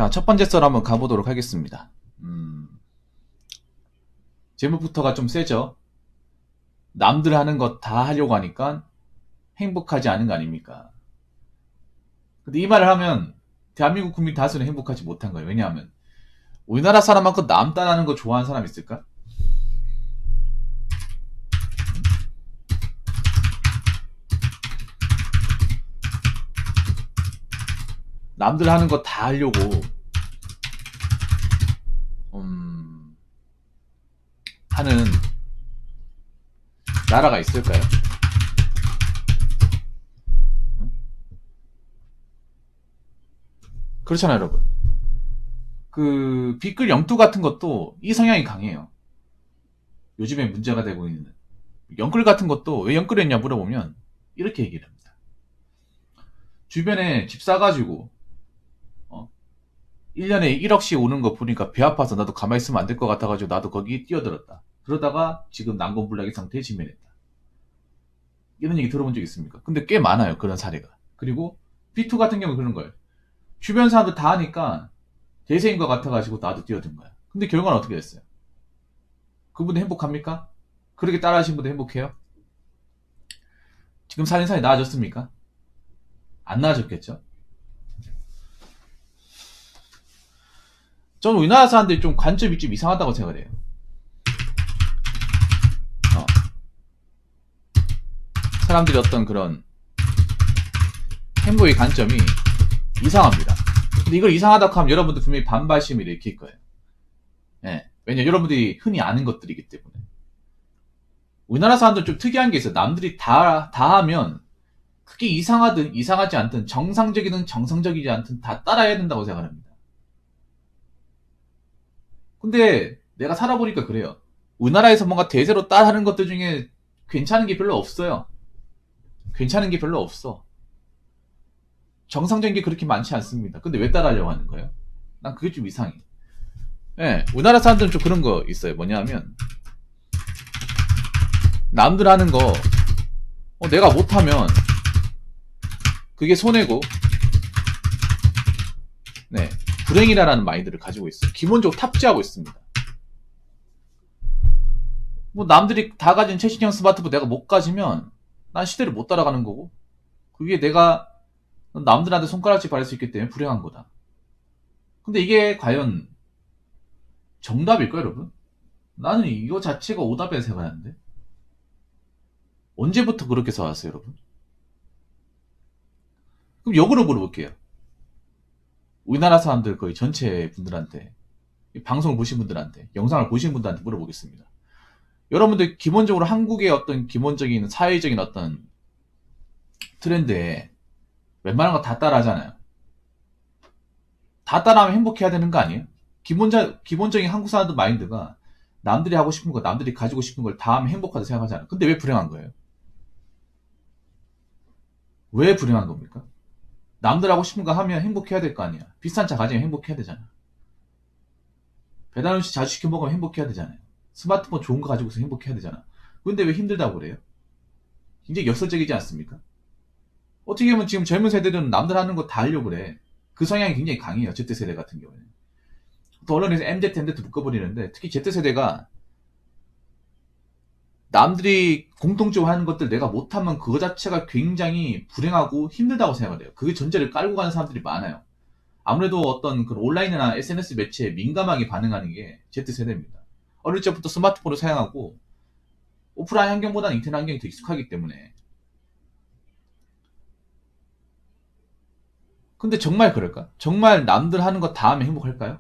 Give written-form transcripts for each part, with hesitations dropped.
자, 첫 번째 썰 한번 가보도록 하겠습니다. 제목부터가 좀 세죠? 남들 하는 거 다 하려고 하니까 행복하지 않은 거 아닙니까? 근데 이 말을 하면 대한민국 국민 다수는 행복하지 못한 거예요. 왜냐하면 우리나라 사람만큼 남 따라하는 거 좋아하는 사람 있을까? 남들 하는 거 다 하려고 하는 나라가 있을까요? 그렇잖아요, 여러분. 그 빅글 영뚜 같은 것도 이 성향이 강해요. 요즘에 문제가 되고 있는 영끌 같은 것도 왜 영끌했냐 물어보면 이렇게 얘기를 합니다. 주변에 집 사가지고 1년에 1억씩 오는 거 보니까 배 아파서 나도 가만히 있으면 안 될 것 같아가지고 나도 거기 뛰어들었다. 그러다가 지금 난공불락의 상태에 직면했다. 이런 얘기 들어본 적 있습니까? 근데 꽤 많아요, 그런 사례가. 그리고 B2 같은 경우 그런 거예요. 주변 사람들 다 하니까 대세인 것 같아가지고 나도 뛰어든 거야. 근데 결과는 어떻게 됐어요? 그분들 행복합니까? 그렇게 따라하신 분들 행복해요? 지금 살인사이 나아졌습니까? 안 나아졌겠죠? 저는 우리나라 사람들이 좀 관점이 좀 이상하다고 생각을 해요. 사람들이 어떤 그런 행복의 관점이 이상합니다. 근데 이걸 이상하다고 하면 여러분들 분명히 반발심을 일으킬 거예요. 예. 왜냐면 여러분들이 흔히 아는 것들이기 때문에. 우리나라 사람들은 좀 특이한 게 있어요. 남들이 다 하면 그게 이상하든 이상하지 않든 정상적이든 정상적이지 않든 다 따라야 된다고 생각합니다. 근데 내가 살아보니까 그래요. 우리나라에서 뭔가 대세로 따라하는 것들 중에 괜찮은 게 별로 없어요. 괜찮은 게 별로 없어. 정상적인 게 그렇게 많지 않습니다. 근데 왜 따라하려고 하는 거예요? 난 그게 좀 이상해. 예, 우리나라 사람들은 좀 그런 거 있어요. 뭐냐면 남들 하는 거 내가 못하면 그게 손해고 네, 불행이라는 마인드를 가지고 있어요. 기본적으로 탑재하고 있습니다. 뭐 남들이 다 가진 최신형 스마트폰 내가 못 가지면 난 시대를 못 따라가는 거고 그게 내가 남들한테 손가락질 받을 수 있기 때문에 불행한 거다. 근데 이게 과연 정답일까요, 여러분? 나는 이거 자체가 오답이라 생각하는데 언제부터 그렇게 써왔어요, 여러분? 그럼 역으로 물어볼게요. 우리나라 사람들 거의 전체 분들한테 방송을 보신 분들한테 영상을 보신 분들한테 물어보겠습니다. 여러분들 기본적으로 한국의 어떤 기본적인 사회적인 어떤 트렌드에 웬만한 거 다 따라하잖아요. 다 따라하면 행복해야 되는 거 아니에요? 기본적인 한국 사람들 마인드가 남들이 하고 싶은 거, 남들이 가지고 싶은 걸 다 하면 행복하다 생각하잖아요. 근데 왜 불행한 거예요? 왜 불행한 겁니까? 남들 하고 싶은 거 하면 행복해야 될 거 아니야. 비싼 차 가지면 행복해야 되잖아. 배달 음식 자주 시켜 먹으면 행복해야 되잖아요. 스마트폰 좋은 거 가지고서 행복해야 되잖아. 근데 왜 힘들다고 그래요? 굉장히 역설적이지 않습니까? 어떻게 보면 지금 젊은 세대들은 남들 하는 거 다 하려고 그래. 그 성향이 굉장히 강해요. Z세대 같은 경우에는. 또 언론에서 MZ, MZ 묶어버리는데 특히 Z세대가 남들이 공통적으로 하는 것들 내가 못하면 그거 자체가 굉장히 불행하고 힘들다고 생각을 해요. 그 전제를 깔고 가는 사람들이 많아요. 아무래도 어떤 그 온라인이나 SNS 매체에 민감하게 반응하는 게 Z세대입니다. 어릴 적부터 스마트폰을 사용하고 오프라인 환경보다는 인터넷 환경이 더 익숙하기 때문에. 근데 정말 그럴까? 정말 남들 하는 거 다 하면 행복할까요?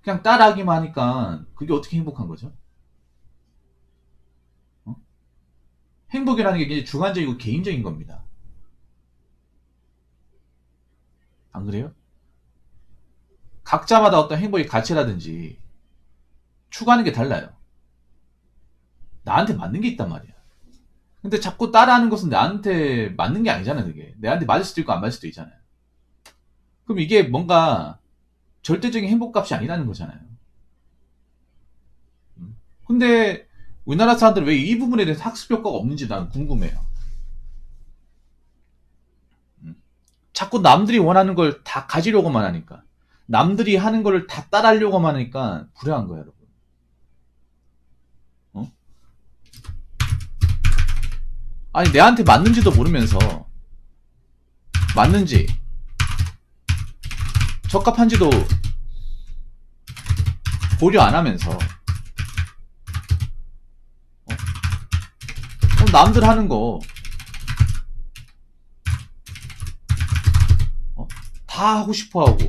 그냥 따라하기만 하니까 그게 어떻게 행복한 거죠? 어? 행복이라는 게 굉장히 주관적이고 개인적인 겁니다. 안 그래요? 각자마다 어떤 행복의 가치라든지 추구하는 게 달라요. 나한테 맞는 게 있단 말이야. 근데 자꾸 따라하는 것은 나한테 맞는 게 아니잖아, 그게. 내한테 맞을 수도 있고 안 맞을 수도 있잖아요. 그럼 이게 뭔가 절대적인 행복값이 아니라는 거잖아요. 근데 우리나라 사람들은 왜 이 부분에 대해서 학습 효과가 없는지 나는 궁금해요. 자꾸 남들이 원하는 걸 다 가지려고만 하니까, 남들이 하는 걸 다 따라하려고만 하니까 불행한 거야, 여러분. 어? 아니, 내한테 맞는지도 모르면서, 맞는지, 적합한지도 고려 안 하면서, 남들 하는 거, 다 하고 싶어 하고,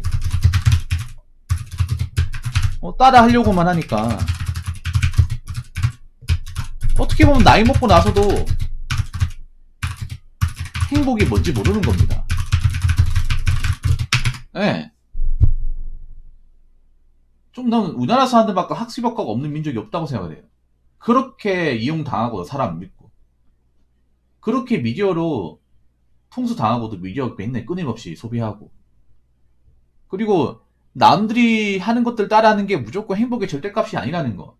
따라 하려고만 하니까, 어떻게 보면 나이 먹고 나서도 행복이 뭔지 모르는 겁니다. 예. 네. 좀 난 우리나라 사람들밖에 학습 효과가 없는 민족이 없다고 생각을 해요. 그렇게 이용당하고 사람 믿고, 그렇게 미디어로 통수당하고도 미디어 맨날 끊임없이 소비하고, 그리고 남들이 하는 것들 따라하는 게 무조건 행복의 절대값이 아니라는 거,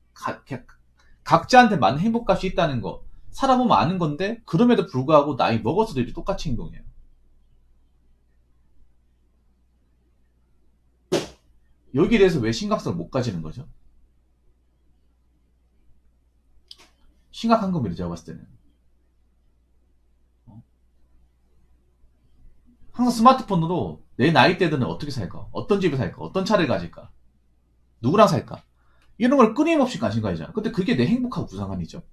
각자한테 맞는 행복값이 있다는 거 살아보면 아는 건데, 그럼에도 불구하고 나이 먹어서도 이렇게 똑같이 행동해요. 여기에 대해서 왜 심각성을 못 가지는 거죠? 심각한 겁니다, 제가 봤을 때는. 항상 스마트폰으로 내 나이 때들은 어떻게 살까? 어떤 집에 살까? 어떤 차를 가질까? 누구랑 살까? 이런 걸 끊임없이 관심 가지잖아. 근데 그게 내 행복하고 무슨 상관이죠?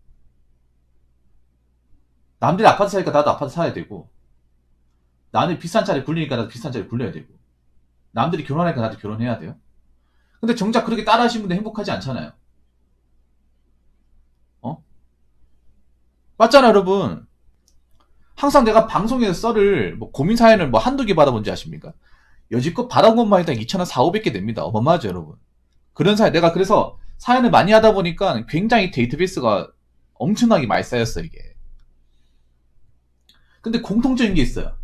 남들이 아파트 사니까 나도 아파트 사야 되고, 나는 비싼 차를 굴리니까 나도 비싼 차를 굴려야 되고, 남들이 결혼하니까 나도 결혼해야 돼요. 근데 정작 그렇게 따라 하시는 분들 행복하지 않잖아요. 맞잖아, 여러분. 항상 내가 방송에서 썰을, 고민 사연을 한두 개 받아본지 아십니까? 여지껏 받아본 것만 해도 2,000원 4,500개 됩니다. 어마어마하죠, 여러분. 그런 사연, 내가 그래서 사연을 많이 하다 보니까 굉장히 데이터베이스가 엄청나게 많이 쌓였어, 이게. 근데 공통적인 게 있어요.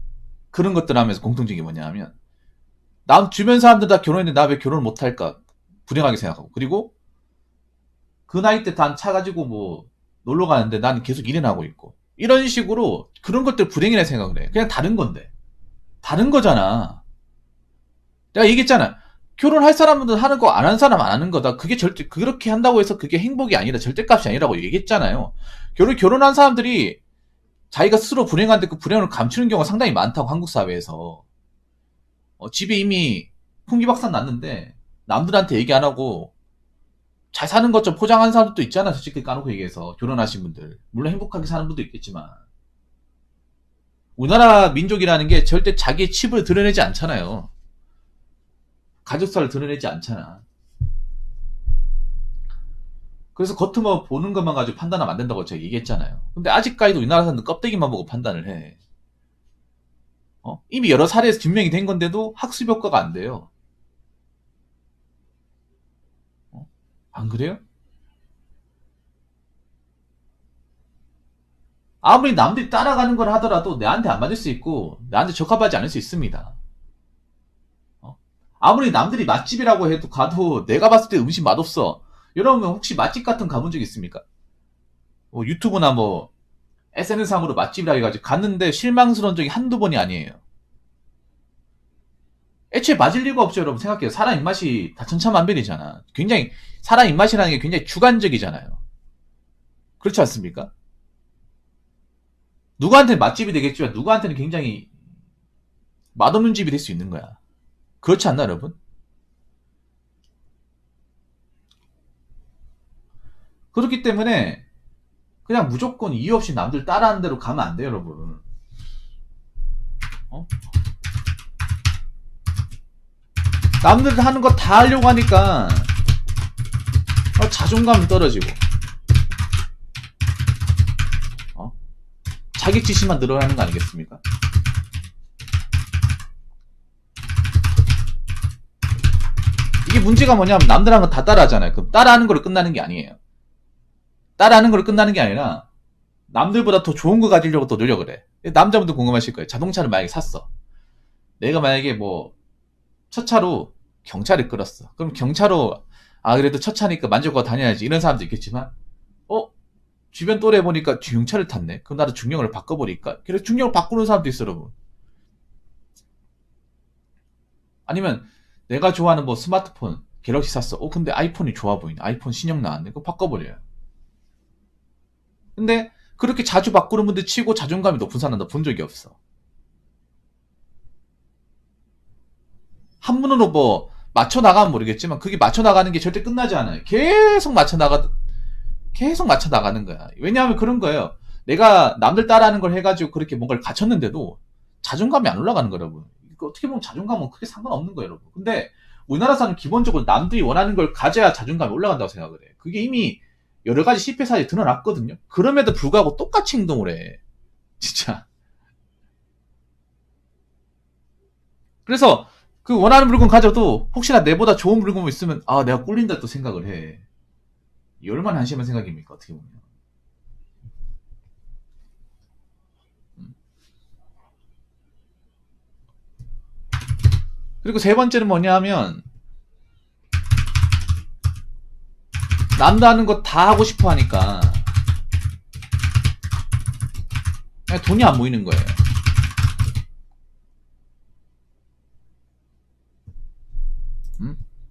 그런 것들 하면서 공통적인 게 뭐냐 하면, 남 주변 사람들 다 결혼했는데 나 왜 결혼을 못할까? 불행하게 생각하고. 그리고 그 나이 때 단 차 가지고 놀러 가는데 나는 계속 일이나 하고 있고. 이런 식으로 그런 것들 불행이라 생각을 해. 그냥 다른 건데. 다른 거잖아. 내가 얘기했잖아. 결혼할 사람은 하는 거, 안 하는 사람 안 하는 거다. 그게 절대, 그렇게 한다고 해서 그게 행복이 아니라 절대값이 아니라고 얘기했잖아요. 결혼한 사람들이 자기가 스스로 불행한데 그 불행을 감추는 경우가 상당히 많다고, 한국 사회에서. 집에 이미 풍기박산 났는데 남들한테 얘기 안 하고 잘 사는 것 좀 포장하는 사람들도 있잖아. 솔직히 까놓고 얘기해서. 결혼하신 분들, 물론 행복하게 사는 분도 있겠지만, 우리나라 민족이라는 게 절대 자기의 칩을 드러내지 않잖아요. 가족사를 드러내지 않잖아. 그래서 겉으로 보는 것만 가지고 판단하면 안 된다고 제가 얘기했잖아요. 근데 아직까지도 우리나라 사람들 껍데기만 보고 판단을 해. 이미 여러 사례에서 증명이 된 건데도 학습 효과가 안 돼요. 안 그래요? 아무리 남들이 따라가는 걸 하더라도 내한테 안 맞을 수 있고, 나한테 적합하지 않을 수 있습니다. 아무리 남들이 맛집이라고 해도 가도 내가 봤을 때 음식 맛없어. 여러분 혹시 맛집 같은 거 가본 적 있습니까? 유튜브나 SNS상으로 맛집이라 해가지고 갔는데 실망스러운 적이 한두 번이 아니에요. 애초에 맞을 리가 없죠, 여러분. 생각해요. 사람 입맛이 다 천차만별이잖아. 굉장히, 사람 입맛이라는 게 굉장히 주관적이잖아요. 그렇지 않습니까? 누구한테는 맛집이 되겠지만, 누구한테는 굉장히 맛없는 집이 될 수 있는 거야. 그렇지 않나, 여러분? 그렇기 때문에, 그냥 무조건 이유 없이 남들 따라하는 대로 가면 안 돼요, 여러분. 남들 하는 거 다 하려고 하니까 자존감이 떨어지고 자격지심만 늘어나는 거 아니겠습니까? 이게 문제가 뭐냐면 남들하는 거 다 따라하잖아요. 그럼 따라하는 걸로 끝나는 게 아니에요. 따라하는 걸로 끝나는 게 아니라 남들보다 더 좋은 거 가지려고 또 노력을 해. 남자분들 궁금하실 거예요. 자동차를 만약에 샀어. 내가 만약에 첫 차로 경차를 끌었어. 그럼 경차로 그래도 첫 차니까 만족하고 다녀야지 이런 사람도 있겠지만 주변 또래 보니까 중형차를 탔네. 그럼 나도 중형을 바꿔버릴까? 그래서 중형을 바꾸는 사람도 있어, 여러분. 아니면 내가 좋아하는 뭐 스마트폰 갤럭시 샀어. 근데 아이폰이 좋아 보이네. 아이폰 신형 나왔네. 그거 바꿔버려요. 근데 그렇게 자주 바꾸는 분들 치고 자존감이 높은 사람 나 본 적이 없어. 한 번으로 뭐 맞춰 나가면 모르겠지만 그게 맞춰 나가는 게 절대 끝나지 않아요. 계속 맞춰 나가는 거야. 왜냐하면 그런 거예요. 내가 남들 따라하는 걸 해가지고 그렇게 뭔가를 갖췄는데도 자존감이 안 올라가는 거예요, 여러분. 이거 어떻게 보면 자존감은 크게 상관없는 거예요, 여러분. 근데 우리나라 사람은 기본적으로 남들이 원하는 걸 가져야 자존감이 올라간다고 생각을 해. 그게 이미 여러 가지 실패 사례에 드러났거든요. 그럼에도 불구하고 똑같이 행동을 해. 진짜. 그래서 그 원하는 물건 가져도 혹시나 내보다 좋은 물건이 있으면 아 내가 꿀린다 또 생각을 해. 이 얼마나 한심한 생각입니까 어떻게 보면. 그리고 세 번째는 뭐냐 하면 남도 하는 거 다 하고 싶어 하니까 그냥 돈이 안 모이는 거예요.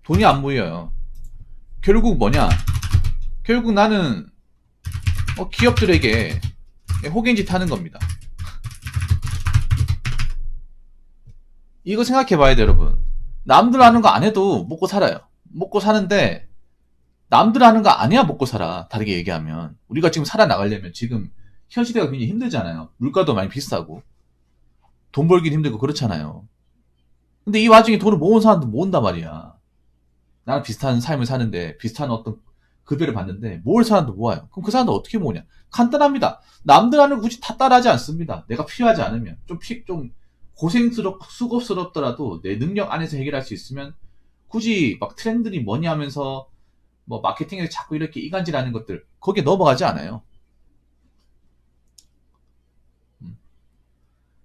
돈이 안 모여요. 결국 뭐냐? 결국 나는 기업들에게 호갱짓 하는 겁니다. 이거 생각해 봐야 돼요, 여러분. 남들 하는 거 안 해도 먹고 살아요. 먹고 사는데 남들 하는 거 안 해야 먹고 살아. 다르게 얘기하면 우리가 지금 살아나가려면 지금 현 시대가 굉장히 힘들잖아요. 물가도 많이 비싸고 돈 벌긴 힘들고 그렇잖아요. 근데 이 와중에 돈을 모은 사람도 모은단 말이야. 나랑 비슷한 삶을 사는데 비슷한 어떤 급여를 받는데 모을 사람도 모아요. 그럼 그 사람도 어떻게 모으냐? 간단합니다. 남들 하는 거 굳이 다 따라하지 않습니다. 내가 필요하지 않으면 좀 수고스럽더라도 내 능력 안에서 해결할 수 있으면 굳이 막 트렌드니 뭐니 하면서 뭐 마케팅에서 자꾸 이렇게 이간질하는 것들 거기에 넘어가지 않아요.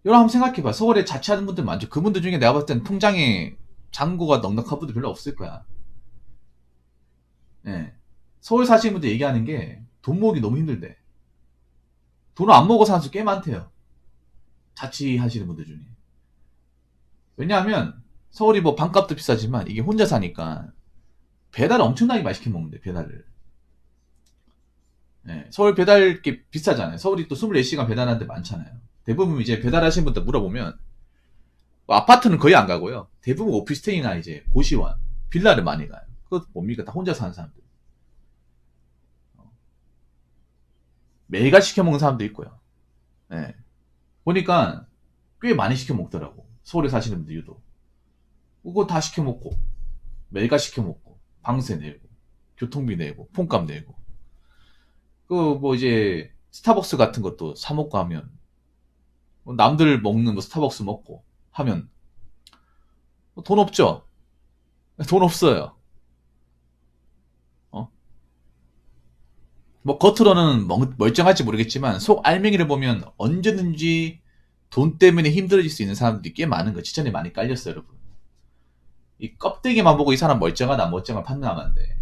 여러분 한번 생각해봐. 서울에 자취하는 분들 많죠. 그분들 중에 내가 봤을 땐 통장에 잔고가 넉넉한 분들 별로 없을 거야. 예. 서울 사시는 분들 얘기하는 게 돈 모으기 너무 힘들대. 돈을 안 모으고 사는 사람 꽤 많대요. 자취하시는 분들 중에. 왜냐하면 서울이 뭐 방값도 비싸지만 이게 혼자 사니까 배달을 엄청나게 많이 시켜 먹는데 배달을. 예. 서울 배달 게 비싸잖아요. 서울이 또 24시간 배달하는 데 많잖아요. 대부분 이제 배달하시는 분들 물어보면 뭐 아파트는 거의 안 가고요. 대부분 오피스텔이나 이제 고시원, 빌라를 많이 가요. 그거 뭡니까? 다 혼자 사는 사람들. 매일같이 시켜 먹는 사람도 있고요. 예. 보니까 꽤 많이 시켜 먹더라고. 서울에 사시는 분들 유독. 그거 다 시켜 먹고, 매일같이 시켜 먹고, 방세 내고, 교통비 내고, 폰값 내고. 그 뭐 이제 스타벅스 같은 것도 사 먹고 하면 남들 먹는 뭐 스타벅스 먹고 하면 돈 없죠? 돈 없어요. 어? 뭐 겉으로는 멀쩡할지 모르겠지만 속 알맹이를 보면 언제든지 돈 때문에 힘들어질 수 있는 사람들이 꽤 많은 거 지천에 많이 깔렸어요, 여러분. 이 껍데기만 보고 이 사람 멀쩡하다 안 멀쩡하다 판단하면 안 돼.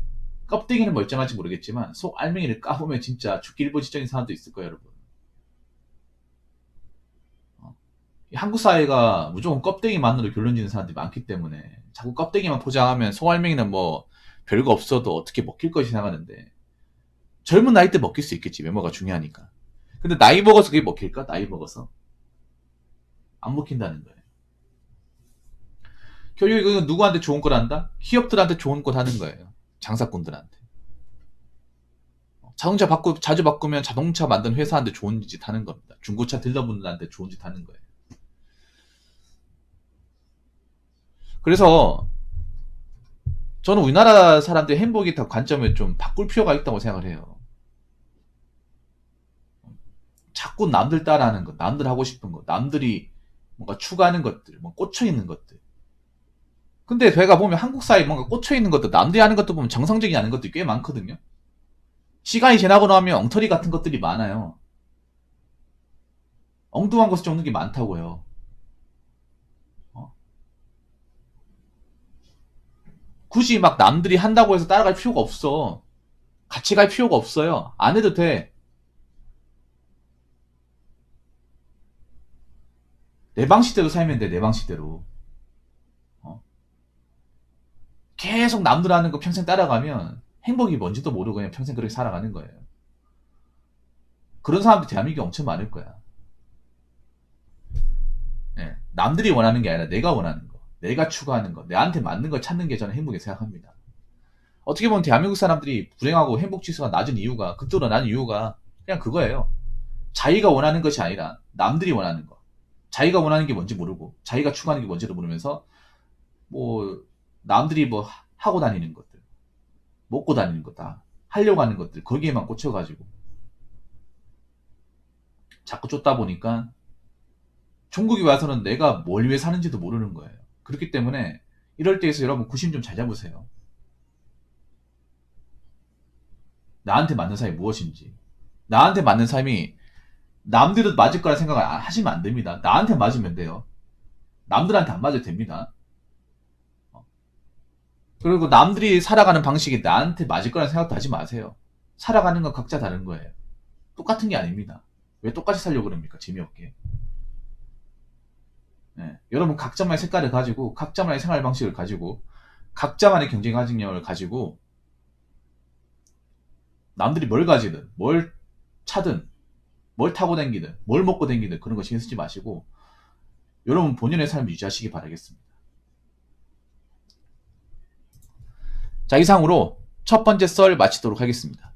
껍데기는 멀쩡할지 모르겠지만 속 알맹이를 까보면 진짜 죽기 일보 직전인 사람도 있을 거예요, 여러분. 한국 사회가 무조건 껍데기만으로 결론 지는 사람들이 많기 때문에 자꾸 껍데기만 포장하면 속 알맹이는 뭐 별거 없어도 어떻게 먹힐 것이 생각하는데 젊은 나이 때 먹힐 수 있겠지. 외모가 중요하니까. 근데 나이 먹어서 그게 먹힐까? 나이 먹어서 안 먹힌다는 거예요. 결국 누구한테 좋은 걸 한다? 기업들한테 좋은 걸 하는 거예요. 장사꾼들한테. 자주 바꾸면 자동차 만든 회사한테 좋은 짓 하는 겁니다. 중고차 딜러분들한테 좋은 짓 하는 거예요. 그래서 저는 우리나라 사람들의 행복이 더 관점을 좀 바꿀 필요가 있다고 생각을 해요. 자꾸 남들 따라하는 것, 남들 하고 싶은 것, 남들이 뭔가 추구하는 것들, 뭐 꽂혀 있는 것들. 근데 제가 보면 한국 사회에 뭔가 꽂혀 있는 것도 남들이 하는 것도 보면 정상적이 아닌 것들이 꽤 많거든요. 시간이 지나고 나면 엉터리 같은 것들이 많아요. 엉뚱한 것을 적는 게 많다고요. 어? 굳이 막 남들이 한다고 해서 따라갈 필요가 없어. 같이 갈 필요가 없어요. 안 해도 돼. 내 방식대로 살면 돼, 내 방식대로. 어? 계속 남들 하는 거 평생 따라가면 행복이 뭔지도 모르고 그냥 평생 그렇게 살아가는 거예요. 그런 사람들 대한민국에 엄청 많을 거야. 예, 남들이 원하는 게 아니라 내가 원하는 거, 내가 추구하는 거, 내한테 맞는 걸 찾는 게 저는 행복이라고 생각합니다. 어떻게 보면 대한민국 사람들이 불행하고 행복 지수가 낮은 이유가, 극도로 낮은 이유가 그냥 그거예요. 자기가 원하는 것이 아니라 남들이 원하는 거. 자기가 원하는 게 뭔지 모르고 자기가 추구하는 게 뭔지를 모르면서 뭐 남들이 뭐 하고 다니는 것들, 먹고 다니는 것 다 하려고 하는 것들 거기에만 꽂혀가지고 자꾸 쫓다 보니까 종국이 와서는 내가 뭘 위해 사는지도 모르는 거예요. 그렇기 때문에 이럴 때에서 여러분 구심 좀 잘 잡으세요. 나한테 맞는 삶이 무엇인지. 나한테 맞는 삶이 남들은 맞을 거라 생각을 하시면 안 됩니다. 나한테 맞으면 돼요. 남들한테 안 맞아도 됩니다. 그리고 남들이 살아가는 방식이 나한테 맞을 거라는 생각도 하지 마세요. 살아가는 건 각자 다른 거예요. 똑같은 게 아닙니다. 왜 똑같이 살려고 그럽니까? 재미없게. 네. 여러분 각자만의 색깔을 가지고 각자만의 생활 방식을 가지고 각자만의 경쟁 가능력을 가지고 남들이 뭘 가지든 뭘 차든 뭘 타고 다니든 뭘 먹고 다니든 그런 거 신경 쓰지 마시고 여러분 본연의 삶을 유지하시기 바라겠습니다. 자, 이상으로 첫 번째 썰 마치도록 하겠습니다.